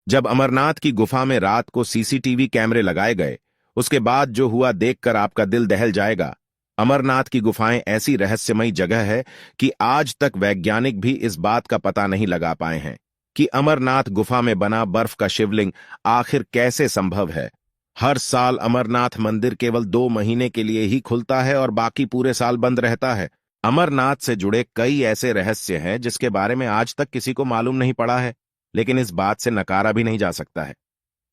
जब अमरनाथ की गुफा में रात को सीसीटीवी कैमरे लगाए गए, उसके बाद जो हुआ देखकर आपका दिल दहल जाएगा। अमरनाथ की गुफाएं ऐसी रहस्यमयी जगह है कि आज तक वैज्ञानिक भी इस बात का पता नहीं लगा पाए हैं कि अमरनाथ गुफा में बना बर्फ का शिवलिंग आखिर कैसे संभव है। हर साल अमरनाथ मंदिर केवल 2 महीने के लिए ही खुलता है और बाकी पूरे साल बंद रहता है। अमरनाथ से जुड़े कई ऐसे रहस्य हैं जिसके बारे में आज तक किसी को मालूम नहीं पड़ा है, लेकिन इस बात से नकारा भी नहीं जा सकता है।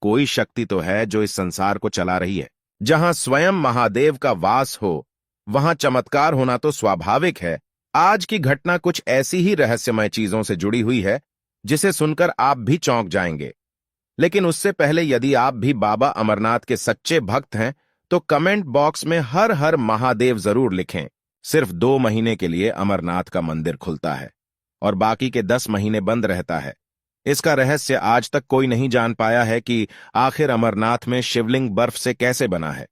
कोई शक्ति तो है जो इस संसार को चला रही है। जहां स्वयं महादेव का वास हो, वहां चमत्कार होना तो स्वाभाविक है। आज की घटना कुछ ऐसी ही रहस्यमय चीजों से जुड़ी हुई है जिसे सुनकर आप भी चौंक जाएंगे। लेकिन उससे पहले यदि आप भी बाबा अमरनाथ के सच्चे भक्त हैं तो कमेंट बॉक्स में हर हर महादेव जरूर लिखें। सिर्फ 2 महीने के लिए अमरनाथ का मंदिर खुलता है और बाकी के 10 महीने बंद रहता है। इसका रहस्य आज तक कोई नहीं जान पाया है कि आखिर अमरनाथ में शिवलिंग बर्फ से कैसे बना है।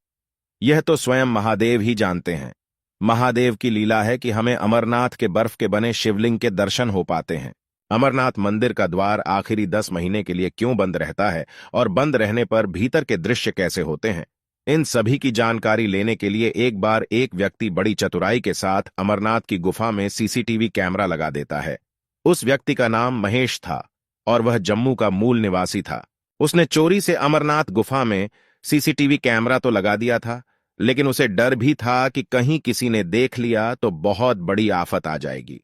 यह तो स्वयं महादेव ही जानते हैं। महादेव की लीला है कि हमें अमरनाथ के बर्फ के बने शिवलिंग के दर्शन हो पाते हैं। अमरनाथ मंदिर का द्वार आखिरी 10 महीने के लिए क्यों बंद रहता है और बंद रहने पर भीतर के दृश्य कैसे होते हैं, इन सभी की जानकारी लेने के लिए एक बार एक व्यक्ति बड़ी चतुराई के साथ अमरनाथ की गुफा में सीसीटीवी कैमरा लगा देता है। उस व्यक्ति का नाम महेश था और वह जम्मू का मूल निवासी था। उसने चोरी से अमरनाथ गुफा में सीसीटीवी कैमरा तो लगा दिया था, लेकिन उसे डर भी था कि कहीं किसी ने देख लिया तो बहुत बड़ी आफत आ जाएगी।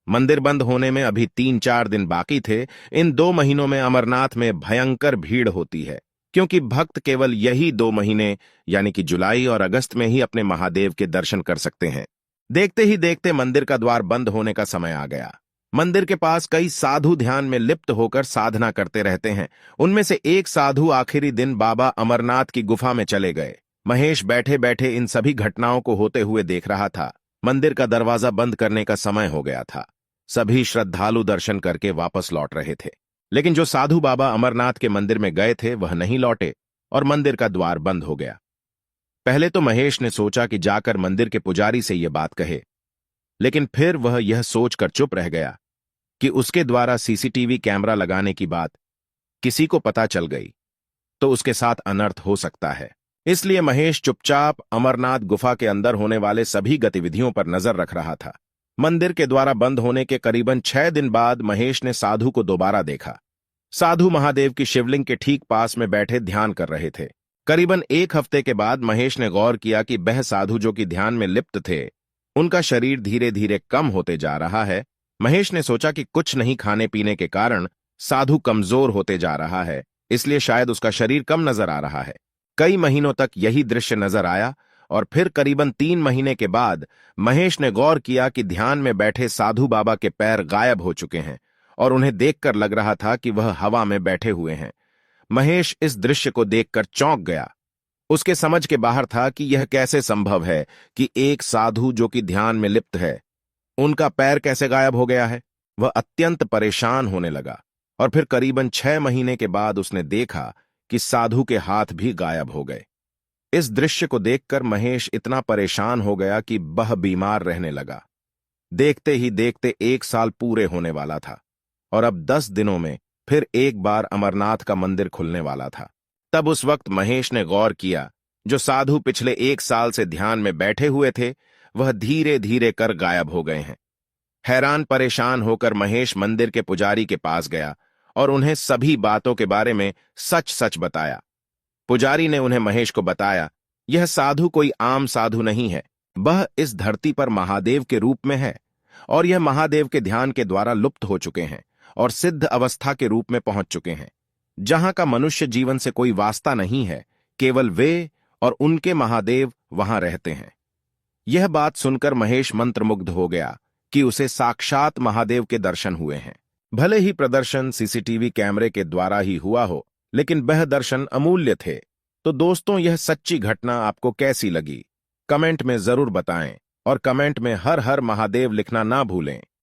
मंदिर बंद होने में अभी 3-4 दिन बाकी थे। इन 2 महीनों में अमरनाथ में भयंकर भीड़ होती है, क्योंकि भक्त केवल यही 2 महीने यानी कि जुलाई और अगस्त में ही अपने महादेव के दर्शन कर सकते हैं। देखते ही देखते मंदिर का द्वार बंद होने का समय आ गया। मंदिर के पास कई साधु ध्यान में लिप्त होकर साधना करते रहते हैं। उनमें से एक साधु आखिरी दिन बाबा अमरनाथ की गुफा में चले गए। महेश बैठे बैठे इन सभी घटनाओं को होते हुए देख रहा था। मंदिर का दरवाजा बंद करने का समय हो गया था। सभी श्रद्धालु दर्शन करके वापस लौट रहे थे, लेकिन जो साधु बाबा अमरनाथ के मंदिर में गए थे वह नहीं लौटे और मंदिर का द्वार बंद हो गया। पहले तो महेश ने सोचा कि जाकर मंदिर के पुजारी से यह बात कहे, लेकिन फिर वह यह सोचकर चुप रह गया कि उसके द्वारा सीसीटीवी कैमरा लगाने की बात किसी को पता चल गई तो उसके साथ अनर्थ हो सकता है। इसलिए महेश चुपचाप अमरनाथ गुफा के अंदर होने वाले सभी गतिविधियों पर नजर रख रहा था। मंदिर के द्वारा बंद होने के करीबन 6 दिन बाद महेश ने साधु को दोबारा देखा। साधु महादेव की शिवलिंग के ठीक पास में बैठे ध्यान कर रहे थे। करीबन 1 हफ्ते के बाद महेश ने गौर किया कि वह साधु जो कि ध्यान में लिप्त थे, उनका शरीर धीरे धीरे कम होते जा रहा है। महेश ने सोचा कि कुछ नहीं खाने पीने के कारण साधु कमजोर होते जा रहा है, इसलिए शायद उसका शरीर कम नजर आ रहा है। कई महीनों तक यही दृश्य नजर आया और फिर करीबन 3 महीने के बाद महेश ने गौर किया कि ध्यान में बैठे साधु बाबा के पैर गायब हो चुके हैं और उन्हें देखकर लग रहा था कि वह हवा में बैठे हुए हैं। महेश इस दृश्य को देखकर चौंक गया। उसके समझ के बाहर था कि यह कैसे संभव है कि एक साधु जो कि ध्यान में लिप्त है, उनका पैर कैसे गायब हो गया है। वह अत्यंत परेशान होने लगा और फिर करीबन 6 महीने के बाद उसने देखा कि साधु के हाथ भी गायब हो गए। इस दृश्य को देखकर महेश इतना परेशान हो गया कि वह बीमार रहने लगा। देखते ही देखते 1 साल पूरे होने वाला था और अब 10 दिनों में फिर एक बार अमरनाथ का मंदिर खुलने वाला था। तब उस वक्त महेश ने गौर किया, जो साधु पिछले 1 साल से ध्यान में बैठे हुए थे वह धीरे धीरे कर गायब हो गए हैं। हैरान परेशान होकर महेश मंदिर के पुजारी के पास गया और उन्हें सभी बातों के बारे में सच सच बताया। पुजारी ने उन्हें महेश को बताया, यह साधु कोई आम साधु नहीं है, वह इस धरती पर महादेव के रूप में है और यह महादेव के ध्यान के द्वारा लुप्त हो चुके हैं और सिद्ध अवस्था के रूप में पहुंच चुके हैं, जहां का मनुष्य जीवन से कोई वास्ता नहीं है, केवल वे और उनके महादेव वहां रहते हैं। यह बात सुनकर महेश मंत्रमुग्ध हो गया कि उसे साक्षात महादेव के दर्शन हुए हैं। भले ही प्रदर्शन सीसीटीवी कैमरे के द्वारा ही हुआ हो, लेकिन वह दर्शन अमूल्य थे। तो दोस्तों, यह सच्ची घटना आपको कैसी लगी? कमेंट में जरूर बताएं और कमेंट में हर हर महादेव लिखना ना भूलें।